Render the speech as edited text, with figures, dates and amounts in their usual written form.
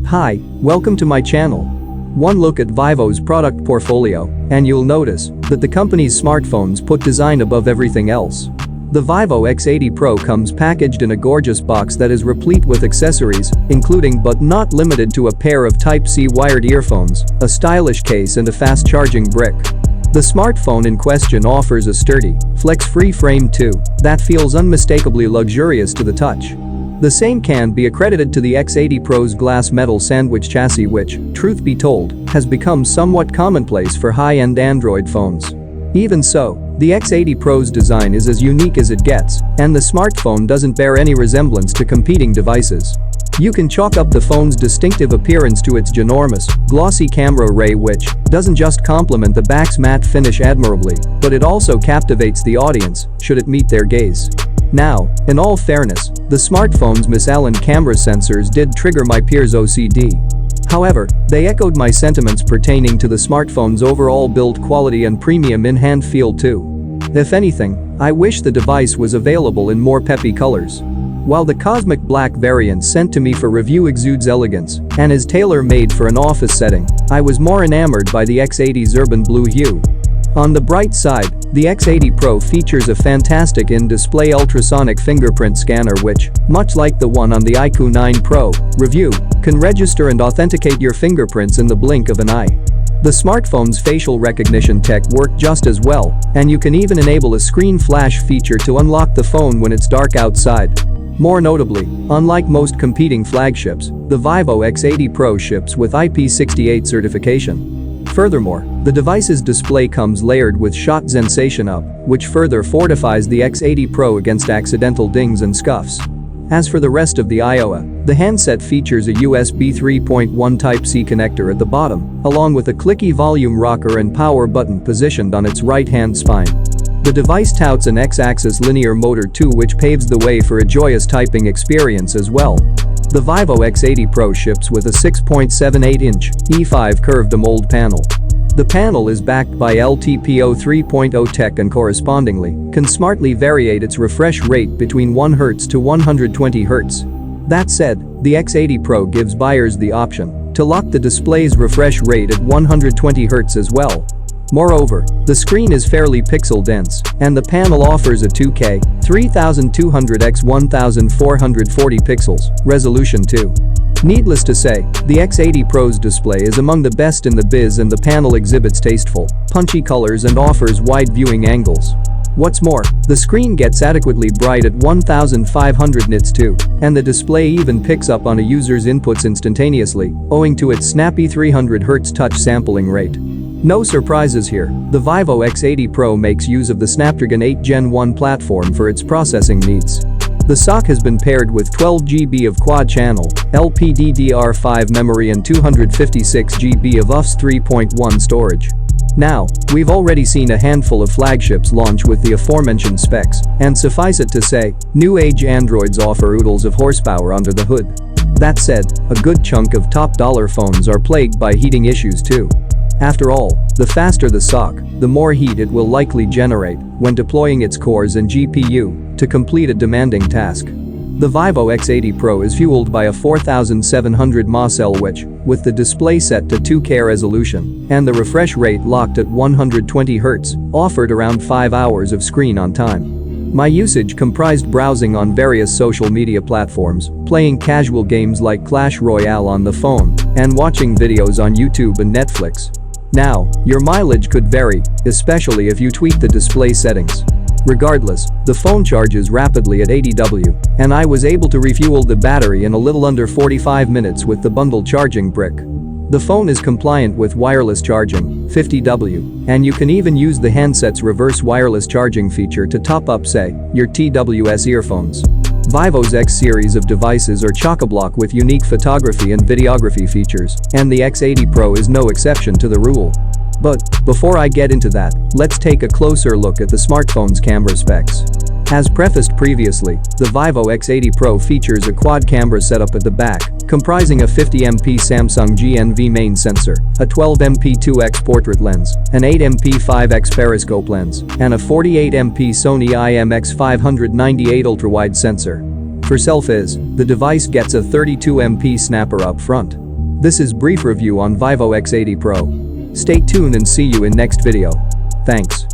Hi, welcome to my channel. One look at Vivo's product portfolio, and you'll notice that the company's smartphones put design above everything else. The Vivo X80 Pro comes packaged in a gorgeous box that is replete with accessories, including but not limited to a pair of Type-C wired earphones, a stylish case and a fast-charging brick. The smartphone in question offers a sturdy, flex-free frame too that feels unmistakably luxurious to the touch. The same can be accredited to the X80 Pro's glass metal sandwich chassis which, truth be told, has become somewhat commonplace for high-end Android phones. Even so, the X80 Pro's design is as unique as it gets, and the smartphone doesn't bear any resemblance to competing devices. You can chalk up the phone's distinctive appearance to its ginormous, glossy camera array which doesn't just complement the back's matte finish admirably, but it also captivates the audience, should it meet their gaze. Now, in all fairness, the smartphone's misaligned camera sensors did trigger my peers' OCD. However, they echoed my sentiments pertaining to the smartphone's overall build quality and premium in-hand feel too. If anything, I wish the device was available in more peppy colors. While the cosmic black variant sent to me for review exudes elegance and is tailor-made for an office setting, I was more enamored by the X80's urban blue hue. On the bright side, the X80 Pro features a fantastic in-display ultrasonic fingerprint scanner which, much like the one on the iQOO 9 Pro review, can register and authenticate your fingerprints in the blink of an eye. The smartphone's facial recognition tech worked just as well, and you can even enable a screen flash feature to unlock the phone when it's dark outside. More notably, unlike most competing flagships, the Vivo X80 Pro ships with IP68 certification. Furthermore, the device's display comes layered with Shot Sensation Up, which further fortifies the X80 Pro against accidental dings and scuffs. As for the rest of the IOA, the handset features a USB 3.1 Type-C connector at the bottom, along with a clicky volume rocker and power button positioned on its right-hand spine. The device touts an X-axis linear motor too which paves the way for a joyous typing experience as well. The Vivo X80 Pro ships with a 6.78-inch E5 curved AMOLED panel. The panel is backed by LTPO 3.0 tech and correspondingly can smartly variate its refresh rate between 1 Hz to 120 Hz. That said, the X80 Pro gives buyers the option to lock the display's refresh rate at 120 Hz as well. Moreover, the screen is fairly pixel dense, and the panel offers a 2K 3200x1440 pixels resolution too. Needless to say, the X80 Pro's display is among the best in the biz and the panel exhibits tasteful, punchy colors and offers wide viewing angles. What's more, the screen gets adequately bright at 1500 nits too, and the display even picks up on a user's inputs instantaneously, owing to its snappy 300 Hz touch sampling rate. No surprises here, the Vivo X80 Pro makes use of the Snapdragon 8 Gen 1 platform for its processing needs. The SoC has been paired with 12 GB of quad-channel, LPDDR5 memory and 256 GB of UFS 3.1 storage. Now, we've already seen a handful of flagships launch with the aforementioned specs, and suffice it to say, new-age Androids offer oodles of horsepower under the hood. That said, a good chunk of top-dollar phones are plagued by heating issues too. After all, the faster the SoC, the more heat it will likely generate when deploying its cores and GPU to complete a demanding task. The Vivo X80 Pro is fueled by a 4700 mAh cell which, with the display set to 2K resolution and the refresh rate locked at 120 Hz, offered around 5 hours of screen on time. My usage comprised browsing on various social media platforms, playing casual games like Clash Royale on the phone, and watching videos on YouTube and Netflix. Now, your mileage could vary, especially if you tweak the display settings. Regardless, the phone charges rapidly at 80W, and I was able to refuel the battery in a little under 45 minutes with the bundled charging brick. The phone is compliant with wireless charging, 50W, and you can even use the handset's reverse wireless charging feature to top up, say, your TWS earphones. Vivo's X series of devices are chock-a-block with unique photography and videography features, and the X80 Pro is no exception to the rule. But, before I get into that, let's take a closer look at the smartphone's camera specs. As prefaced previously, the Vivo X80 Pro features a quad camera setup at the back, comprising a 50MP Samsung GNV main sensor, a 12MP 2x portrait lens, an 8MP 5x periscope lens, and a 48MP Sony IMX598 ultrawide sensor. For selfies, the device gets a 32MP snapper up front. This is brief review on Vivo X80 Pro. Stay tuned and see you in next video. Thanks.